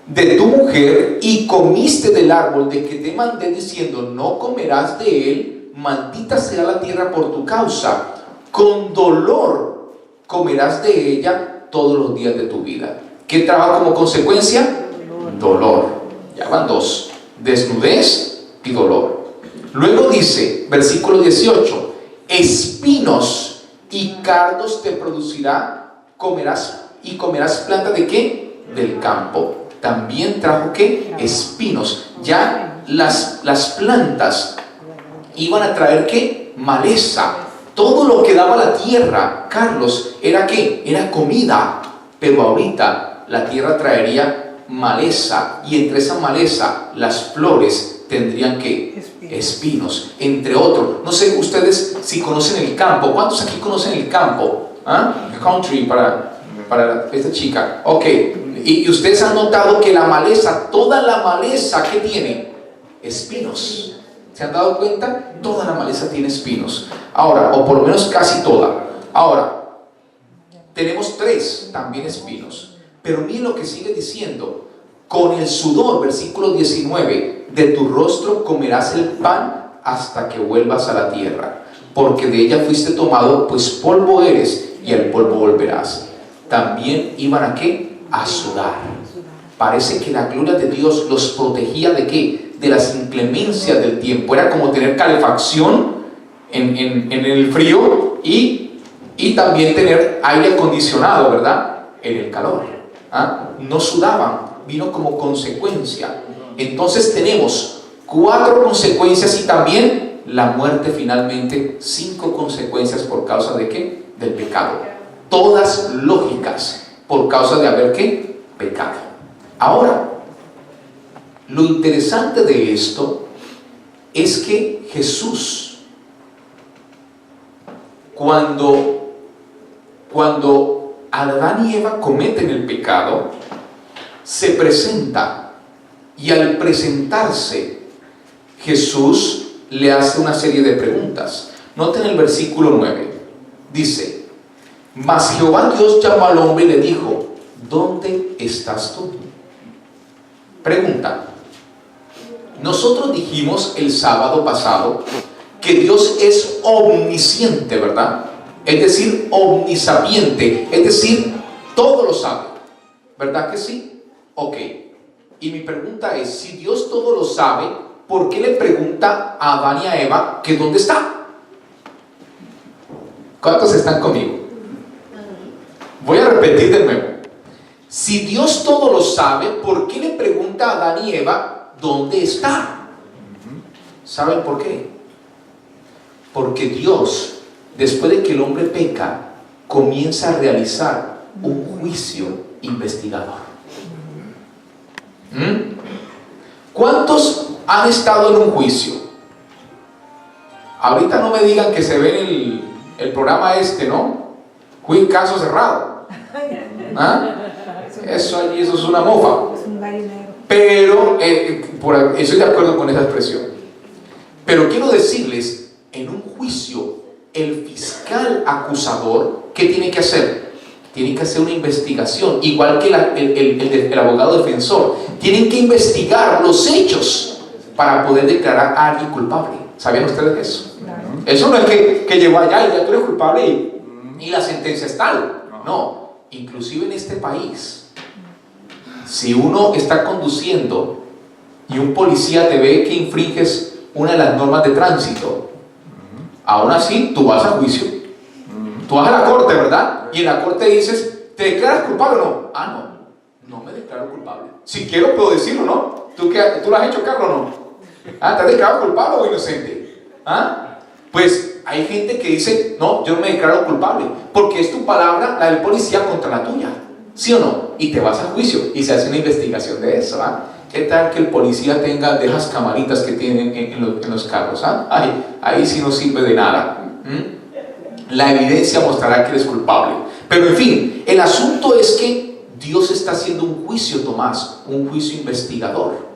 de tu mujer y comiste del árbol de que te mandé diciendo, no comerás de él, maldita será la tierra por tu causa, con dolor comerás de ella todos los días de tu vida. ¿Qué trajo como consecuencia? Dolor. Ya van 2, desnudez y dolor. Luego dice, versículo 18, espinos y cardos te producirá, comerás y comerás planta de ¿qué? Del campo. También trajo ¿qué? Espinos. Ya las plantas iban a traer ¿qué? Maleza. Todo lo que daba la tierra, Carlos, ¿era qué? Era comida. Pero ahorita la tierra traería maleza. Y entre esa maleza, las flores tendrían ¿qué? Espinos, entre otros. No sé ustedes si conocen el campo. ¿Cuántos aquí conocen el campo? ¿Ah? Country para esta chica. Ok. Y ustedes han notado que la maleza, toda la maleza que tiene espinos. ¿Se han dado cuenta? Toda la maleza tiene espinos. Ahora, o por lo menos casi toda. Ahora, tenemos 3 también espinos. Pero miren lo que sigue diciendo. Con el sudor, versículo 19, de tu rostro comerás el pan hasta que vuelvas a la tierra. Porque de ella fuiste tomado, pues polvo eres y al polvo volverás. También iban ¿a qué? A sudar. Parece que la gloria de Dios los protegía ¿de qué? De las inclemencias del tiempo. Era como tener calefacción en el frío y también tener aire acondicionado, ¿verdad? En el calor. ¿Ah? No sudaban, vino como consecuencia. Entonces tenemos 4 consecuencias y también la muerte finalmente, 5 consecuencias por causa de ¿qué? Del pecado. Todas lógicas. Por causa de haber ¿qué? Pecado. Ahora, lo interesante de esto es que Jesús, cuando Adán y Eva cometen el pecado, se presenta, y al presentarse, Jesús le hace una serie de preguntas. Noten el versículo 9. Dice, mas Jehová Dios llamó al hombre y le dijo, ¿dónde estás tú? Pregunta, Nosotros dijimos el sábado pasado que Dios es omnisciente, ¿verdad? Es decir, omnisapiente, es decir, todo lo sabe. ¿Verdad que sí? Ok. Y mi pregunta es, si Dios todo lo sabe, ¿por qué le pregunta a Adán y a Eva que dónde está? ¿Cuántos están conmigo? Voy a repetir de nuevo. Si Dios todo lo sabe, ¿por qué le pregunta a Adán y Eva dónde está? ¿Saben por qué? Porque Dios, después de que el hombre peca, comienza a realizar un juicio investigador. ¿Cuántos han estado en un juicio? Ahorita no me digan que se ve el programa ¿no? Caso cerrado. ¿Ah? Eso es una mofa. Pero, estoy de acuerdo con esa expresión. Pero quiero decirles, en un juicio, el fiscal acusador, ¿qué tiene que hacer? Tiene que hacer una investigación, igual que el abogado defensor. Tienen que investigar los hechos para poder declarar a alguien culpable. ¿Sabían ustedes eso? Claro. Eso no es que llegó allá y ya tú eres culpable y la sentencia es tal. No, inclusive en este país, si uno está conduciendo y un policía te ve que infringes una de las normas de tránsito, aún así tú vas a juicio. Tú vas a la corte, ¿verdad? Y en la corte dices, ¿te declaras culpable o no? Ah, no me declaro culpable. Si quiero puedo decirlo, ¿no? ¿Tú lo has hecho, Carlos, o no? ¿Ah, te has declarado culpable o inocente? ¿Ah? Pues hay gente que dice, no, yo no me declaro culpable, porque es tu palabra, la del policía, contra la tuya. ¿Sí o no? Y te vas a juicio y se hace una investigación de eso. ¿Ah? ¿Qué tal que el policía tenga de esas camaritas que tienen en los carros? ¿Ah? Ahí sí no sirve de nada. La evidencia mostrará que eres culpable. Pero en fin, el asunto es que Dios está haciendo un juicio, Tomás, un juicio investigador.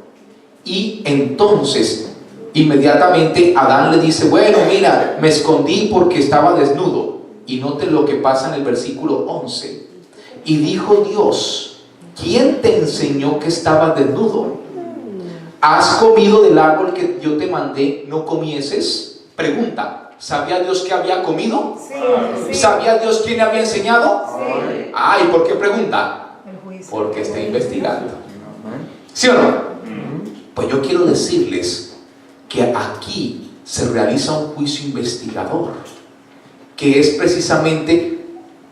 Y entonces, inmediatamente Adán le dice, bueno, mira, me escondí porque estaba desnudo. Y noten lo que pasa en el versículo 11. Y dijo Dios, ¿quién te enseñó que estabas desnudo? ¿Has comido del árbol que yo te mandé no comieses? Pregunta. ¿Sabía Dios que había comido? Sí. ¿Sabía Dios quién le había enseñado? Sí. ¿Y por qué pregunta? Porque está investigando. ¿Sí o no? Pues yo quiero decirles que aquí se realiza un juicio investigador, que es precisamente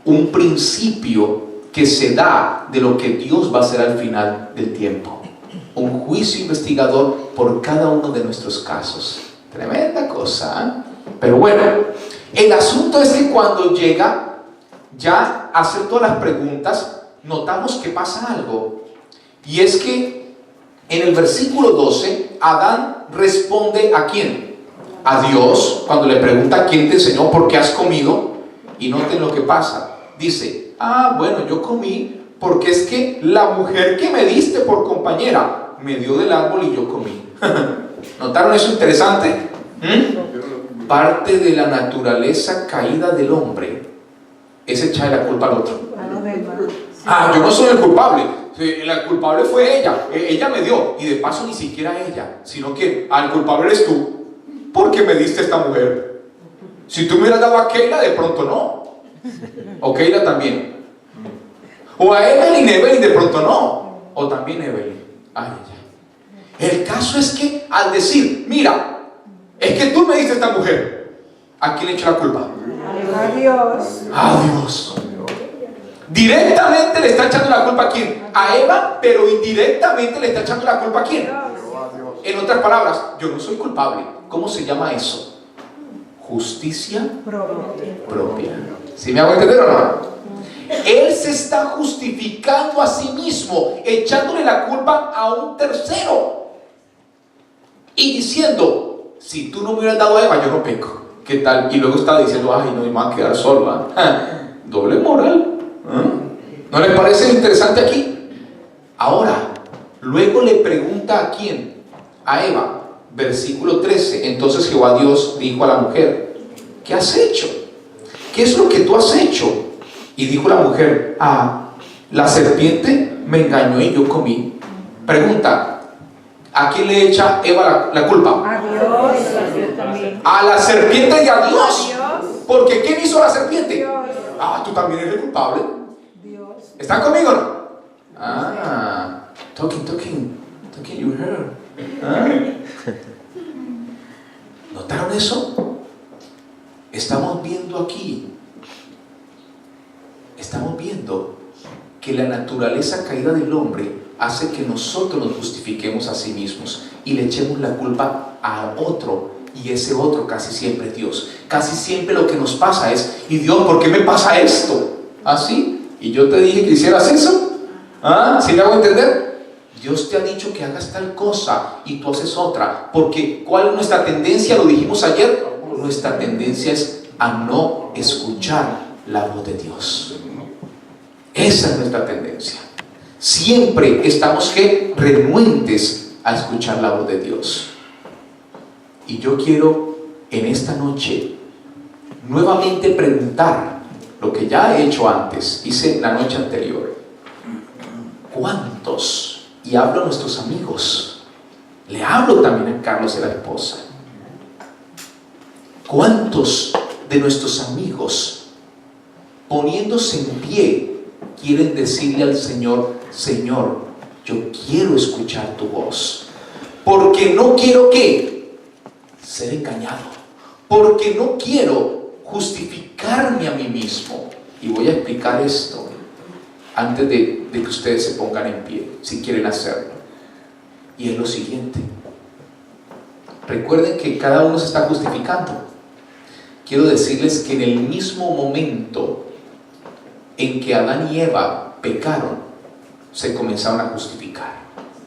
un principio que se da de lo que Dios va a hacer al final del tiempo. Un juicio investigador por cada uno de nuestros casos. Tremenda cosa, ¿eh? Pero bueno, el asunto es que cuando llega ya a hacer todas las preguntas, notamos que pasa algo. Y es que en el versículo 12, Adán responde ¿a quién? A Dios, cuando le pregunta ¿quién te enseñó? ¿Por qué has comido? Y noten lo que pasa. Dice, bueno, yo comí porque es que la mujer que me diste por compañera me dio del árbol y yo comí. ¿Notaron eso interesante? Parte de la naturaleza caída del hombre es echarle la culpa al otro. Yo no soy el culpable. La culpable fue ella. Ella me dio. Y de paso ni siquiera ella, sino que el culpable eres tú. ¿Por qué me diste esta mujer? Si tú me hubieras dado a Keila, de pronto no. O Keila también. O a Evelyn, de pronto no. O también Evelyn. El caso es que al decir, mira, es que tú me diste esta mujer, ¿a quién le echa la culpa? A Dios. A Dios. Directamente le está echando la culpa a quién? A Eva, pero indirectamente le está echando la culpa a quién? En otras palabras, yo no soy culpable. ¿Cómo se llama eso? Justicia propia. ¿Sí me hago entender o no? Él se está justificando a sí mismo, echándole la culpa a un tercero y diciendo, si tú no me hubieras dado a Eva, yo no peco. ¿Qué tal? Y luego está diciendo, no me va a quedar solo. Doble moral. ¿No les parece interesante aquí? Ahora, luego le pregunta a quién, a Eva, versículo 13. Entonces Jehová Dios dijo a la mujer, ¿qué has hecho? ¿Qué es lo que tú has hecho? Y dijo la mujer, la serpiente me engañó y yo comí. Pregunta, ¿A quién le echa Eva la culpa? A Dios. A la serpiente y a Dios. Dios. Porque ¿quién hizo a la serpiente? Dios. Ah, tú también eres el culpable. Dios. ¿Están conmigo o no? Talking you heard. ¿Notaron eso? Estamos viendo aquí. Estamos viendo que la naturaleza caída del hombre hace que nosotros nos justifiquemos a sí mismos y le echemos la culpa a otro, y ese otro casi siempre es Dios. Casi siempre lo que nos pasa es: ¿y Dios, por qué me pasa esto? ¿Así? ¿Y yo te dije que hicieras eso? ¿Sí me hago entender? Dios te ha dicho que hagas tal cosa y tú haces otra, porque ¿cuál es nuestra tendencia? Lo dijimos ayer. Nuestra tendencia es a no escuchar la voz de Dios. Esa es nuestra tendencia. Siempre estamos renuentes a escuchar la voz de Dios. Y yo quiero en esta noche nuevamente preguntar lo que ya he hecho antes, hice la noche anterior. ¿Cuántos? Y hablo a nuestros amigos, le hablo también a Carlos y a la esposa. ¿Cuántos de nuestros amigos, poniéndose en pie, quieren decirle al Señor: Señor, yo quiero escuchar tu voz, porque no quiero ser engañado, porque no quiero justificarme a mí mismo? Y voy a explicar esto antes de que ustedes se pongan en pie, si quieren hacerlo. Y es lo siguiente: recuerden que cada uno se está justificando. Quiero decirles que en el mismo momento en que Adán y Eva pecaron, se comenzaron a justificar.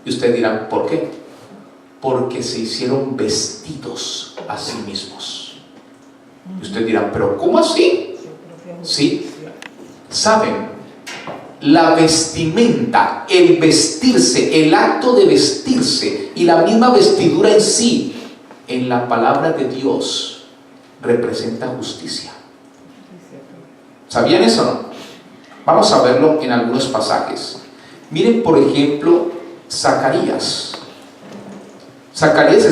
Y ustedes dirán: ¿por qué? Porque se hicieron vestidos a sí mismos. Y ustedes dirán: ¿pero cómo así? Sí, saben, la vestimenta, el vestirse, el acto de vestirse y la misma vestidura en sí, en la palabra de Dios, representa justicia. ¿Sabían eso o no? Vamos a verlo en algunos pasajes. Miren, por ejemplo, Zacarías. Zacarías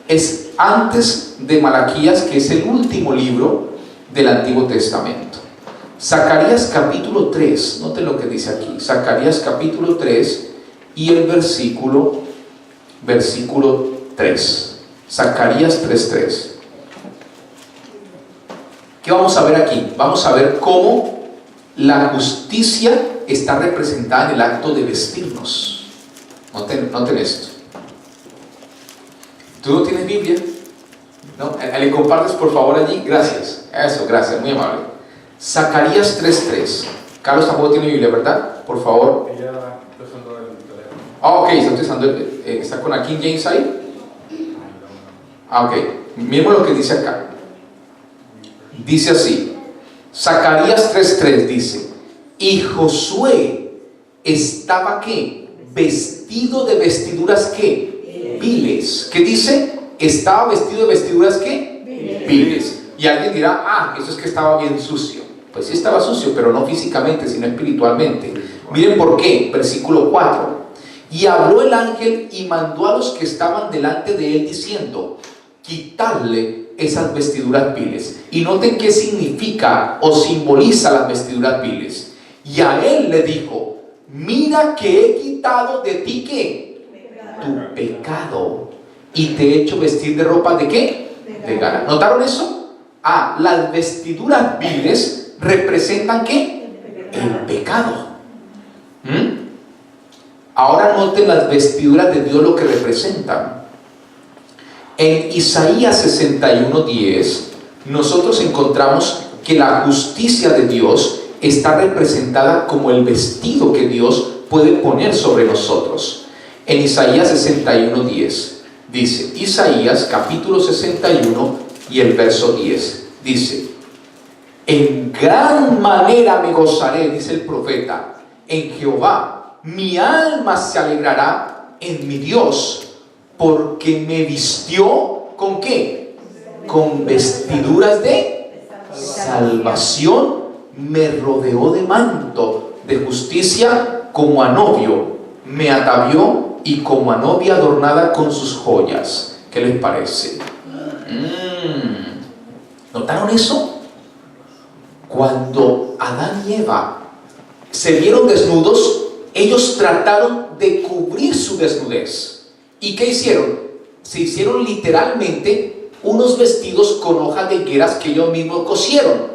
es antes de Malaquías, que es el último libro del Antiguo Testamento. Zacarías capítulo 3, noten lo que dice aquí. Zacarías capítulo 3 y el versículo 3. Zacarías 3:3. ¿Qué vamos a ver aquí? Vamos a ver cómo la justicia está representada en el acto de vestirnos. Noten esto. ¿Tú no tienes Biblia? ¿No? ¿Le compartes por favor allí? Gracias. Eso, gracias, muy amable. Zacarías 3:3. Carlos tampoco tiene Biblia, ¿verdad? Por favor. Ella está usando el teléfono. Ok, está con la King James ahí. Ok, miremos lo que dice acá. Dice así: Zacarías 3:3 dice: y Josué estaba vestido de vestiduras viles. ¿Qué dice? Estaba vestido de vestiduras viles. Y alguien dirá: eso es que estaba bien sucio. Pues sí estaba sucio, pero no físicamente, sino espiritualmente. Miren por qué. Versículo 4. Y habló el ángel y mandó a los que estaban delante de él diciendo: quitarle esas vestiduras viles. Y noten qué significa o simboliza las vestiduras viles. Y a él le dijo: mira que he quitado de ti tu pecado, y te he hecho vestir de ropa de de gala. ¿Notaron eso? Las vestiduras viles representan el pecado. Ahora noten las vestiduras de Dios, lo que representan. En Isaías 61:10 nosotros encontramos que la justicia de Dios está representada como el vestido que Dios puede poner sobre nosotros. En Isaías 61:10 dice, Isaías capítulo 61 y el verso 10 dice: en gran manera me gozaré, dice el profeta, en Jehová, mi alma se alegrará en mi Dios, porque me vistió ¿con qué? Con vestiduras de salvación, me rodeó de manto de justicia, como a novio me atavió y como a novia adornada con sus joyas. ¿Qué les parece? ¿Notaron eso? Cuando Adán y Eva se vieron desnudos, ellos trataron de cubrir su desnudez. ¿Y qué hicieron? Se hicieron literalmente unos vestidos con hojas de higueras que ellos mismos cosieron.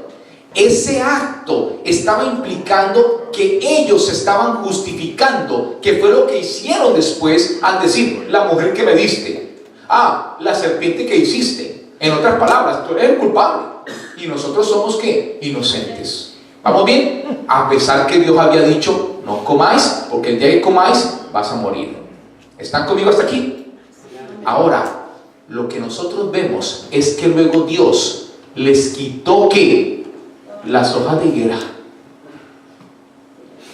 Ese acto estaba implicando que ellos estaban justificando, que fue lo que hicieron después al decir: la mujer que me diste, la serpiente que hiciste. En otras palabras, tú eres el culpable y nosotros somos ¿qué? Inocentes. ¿Vamos bien? A pesar que Dios había dicho: no comáis, porque el día que comáis vas a morir. ¿Están conmigo hasta aquí? Ahora, lo que nosotros vemos es que luego Dios les quitó ¿qué? Las hojas de higuera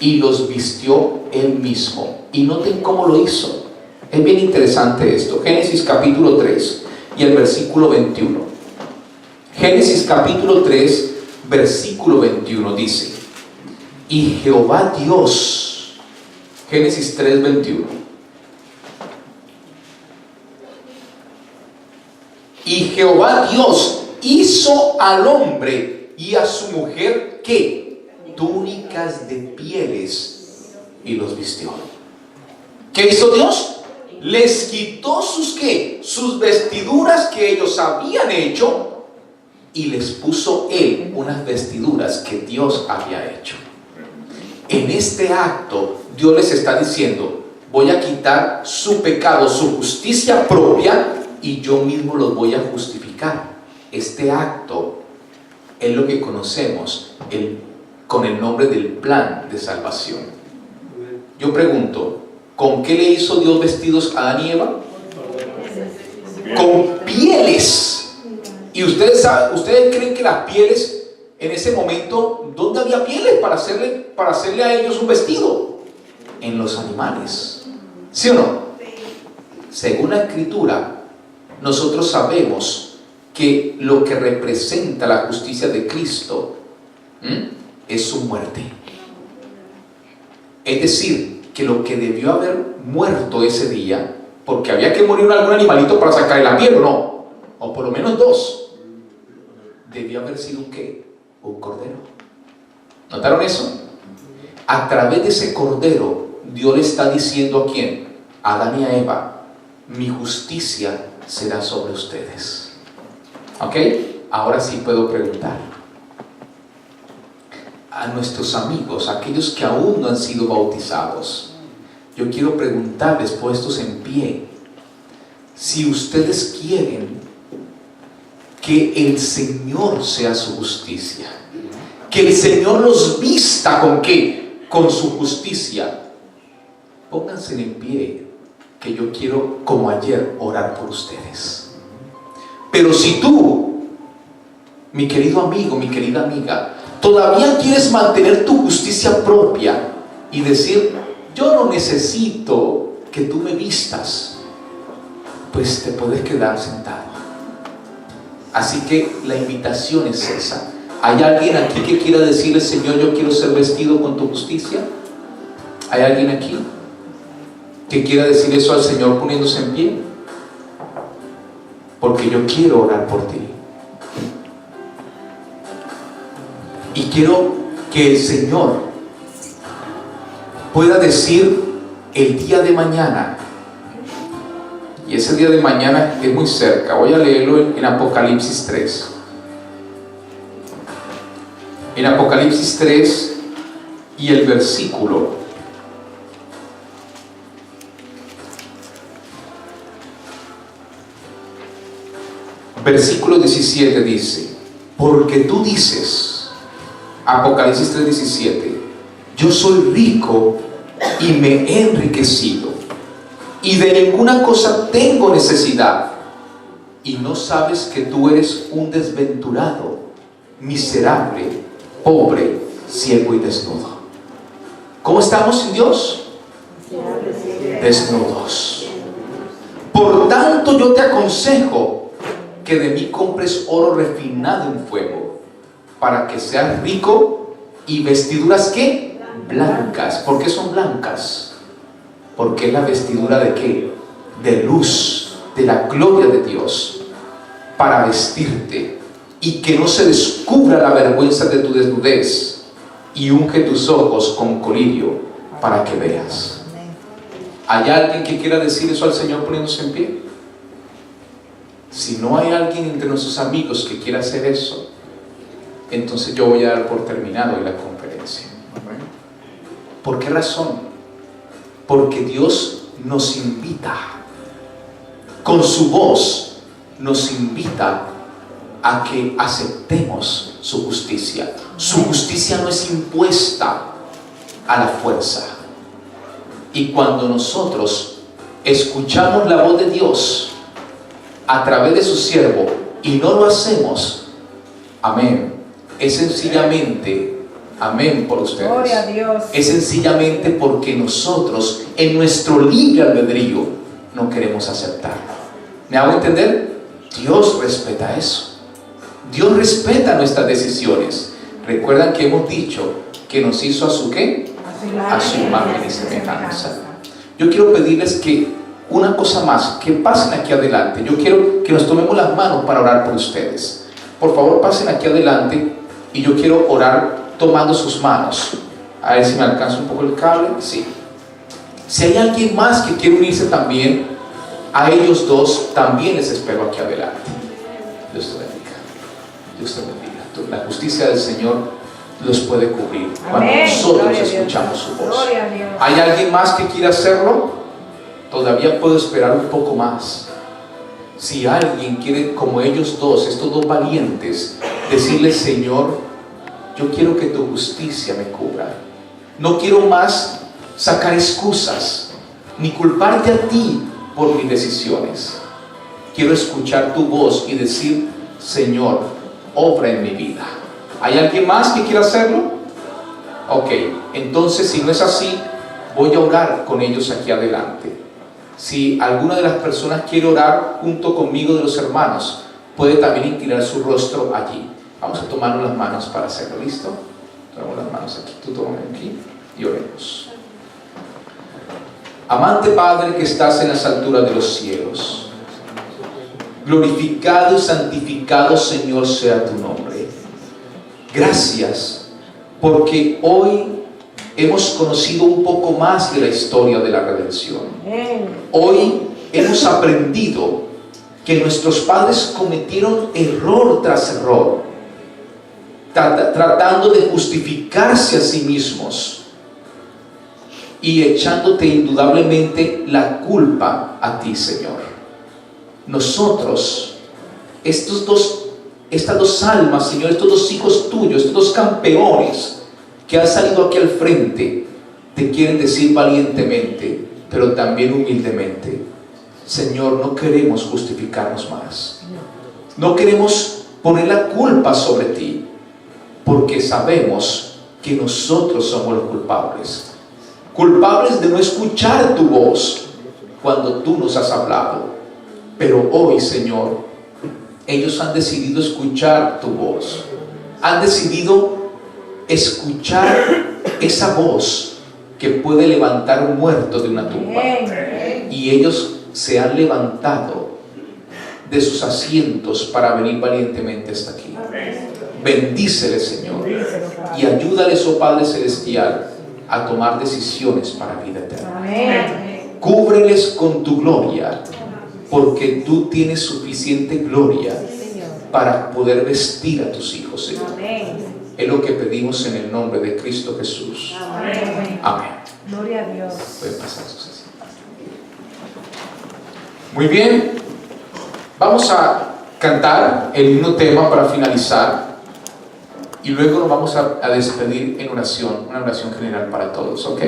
y los vistió Él mismo. Y noten cómo lo hizo. Es bien interesante esto. Génesis capítulo 3 y el versículo 21. Génesis capítulo 3 versículo 21 dice: y Jehová Dios, Génesis 3, 21. Y Jehová Dios hizo al hombre y a su mujer ¿qué? Túnicas de pieles y los vistió. ¿Qué hizo Dios? Les quitó sus ¿qué? Sus vestiduras que ellos habían hecho y les puso Él unas vestiduras que Dios había hecho. En este acto Dios les está diciendo: voy a quitar su pecado, su justicia propia, y yo mismo los voy a justificar. Este acto es lo que conocemos con el nombre del plan de salvación. Yo pregunto, ¿con qué le hizo Dios vestidos a Adán y Eva? Con pieles. Y ustedes creen que las pieles en ese momento, ¿dónde había pieles para hacerle a ellos un vestido? En los animales. ¿Sí o no? Según la Escritura, nosotros sabemos que lo que representa la justicia de Cristo es su muerte. Es decir, que lo que debió haber muerto ese día, porque había que morir algún animalito para sacarle la piel, ¿o no? O por lo menos dos. Debió haber sido ¿un qué? Un cordero. ¿Notaron eso? A través de ese cordero, Dios le está diciendo ¿a quién? A Adán y a Eva: mi justicia será sobre ustedes. ¿Ok? Ahora sí puedo preguntar a nuestros amigos, aquellos que aún no han sido bautizados. Yo quiero preguntarles, puestos en pie, si ustedes quieren que el Señor sea su justicia, que el Señor los vista ¿con qué? Con su justicia. Pónganse en pie, que yo quiero, como ayer, orar por ustedes. Pero si tú, mi querido amigo, mi querida amiga, todavía quieres mantener tu justicia propia y decir: yo no necesito que tú me vistas, pues te puedes quedar sentado. Así que la invitación es esa. ¿Hay alguien aquí que quiera decirle: Señor, yo quiero ser vestido con tu justicia? ¿Hay alguien aquí que quiera decir eso al Señor poniéndose en pie? Porque yo quiero orar por ti. Y quiero que el Señor pueda decir el día de mañana, y ese día de mañana es muy cerca. Voy a leerlo en Apocalipsis 3. En Apocalipsis 3 y el versículo Versículo 17 dice: porque tú dices, Apocalipsis 3:17, yo soy rico y me he enriquecido, y de ninguna cosa tengo necesidad, y no sabes que tú eres un desventurado, miserable, pobre, ciego y desnudo. ¿Cómo estamos sin Dios? Desnudos. Por tanto, yo te aconsejo que de mí compres oro refinado en fuego, para que seas rico, y vestiduras ¿qué? Blancas. ¿Por qué son blancas? porque es la vestidura ¿de qué? De luz, de la gloria de Dios, para vestirte y que no se descubra la vergüenza de tu desnudez, y unge tus ojos con colirio para que veas. ¿Hay alguien que quiera decir eso al Señor poniéndose en pie? Si no hay alguien entre nuestros amigos que quiera hacer eso, entonces yo voy a dar por terminado hoy la conferencia. ¿Por qué razón? Porque Dios nos invita, con su voz nos invita a que aceptemos su justicia. Su justicia no es impuesta a la fuerza. Y cuando nosotros escuchamos la voz de Dios a través de su siervo y no lo hacemos, amén, es sencillamente, amén por ustedes, Gloria a Dios. es sencillamente porque nosotros en nuestro libre albedrío no queremos aceptarlo. ¿Me hago entender? Dios respeta eso. Dios respeta nuestras decisiones. Recuerdan que hemos dicho que nos hizo a su ¿qué? A su imagen y semejanza. Yo quiero pedirles que una cosa más, que pasen aquí adelante. Yo quiero que nos tomemos las manos para orar por ustedes. Por favor, pasen aquí adelante y yo quiero orar tomando sus manos. A ver si me alcanza un poco el cable. Sí. Si hay alguien más que quiere unirse también, a ellos dos también les espero aquí adelante. Dios te bendiga. Dios te bendiga. La justicia del Señor los puede cubrir cuando nosotros escuchamos su voz. ¿Hay alguien más que quiera hacerlo? Todavía puedo esperar un poco más. Si alguien quiere, como ellos dos, estos dos valientes, decirle: Señor, yo quiero que tu justicia me cubra. No quiero más sacar excusas ni culparte a ti por mis decisiones. Quiero escuchar tu voz y decir: Señor, obra en mi vida. ¿Hay alguien más que quiera hacerlo? Ok, entonces si no es así, voy a orar con ellos aquí adelante. Si alguna de las personas quiere orar junto conmigo de los hermanos, puede también inclinar su rostro allí. Vamos a tomarnos las manos para hacerlo. ¿Listo? Tomamos las manos aquí, tú tómame aquí y oremos. Amante Padre que estás en las alturas de los cielos, glorificado y santificado, Señor, sea tu nombre. Gracias porque hoy hemos conocido un poco más de la historia de la redención. Hoy hemos aprendido que nuestros padres cometieron error tras error, tratando de justificarse a sí mismos y echándote indudablemente la culpa a ti, Señor. Nosotros, estas dos almas, Señor, estos dos hijos tuyos, estos dos campeones que han salido aquí al frente, te quieren decir valientemente, pero también humildemente: Señor, no queremos justificarnos más. No queremos poner la culpa sobre ti, porque sabemos que nosotros somos los culpables. Culpables de no escuchar tu voz cuando tú nos has hablado. Pero hoy, Señor, ellos han decidido escuchar tu voz. Han decidido escuchar esa voz que puede levantar un muerto de una tumba. Y ellos se han levantado de sus asientos para venir valientemente hasta aquí. Bendíceles, Señor, y ayúdales, oh Padre Celestial, a tomar decisiones para vida eterna. Cúbreles con tu gloria, porque tú tienes suficiente gloria para poder vestir a tus hijos, Señor. Es lo que pedimos en el nombre de Cristo Jesús. Amén. Gloria a Dios. Pueden pasar sus asientos. Muy bien, vamos a cantar el himno tema para finalizar y luego nos vamos a despedir en oración, una oración general para todos, ¿ok?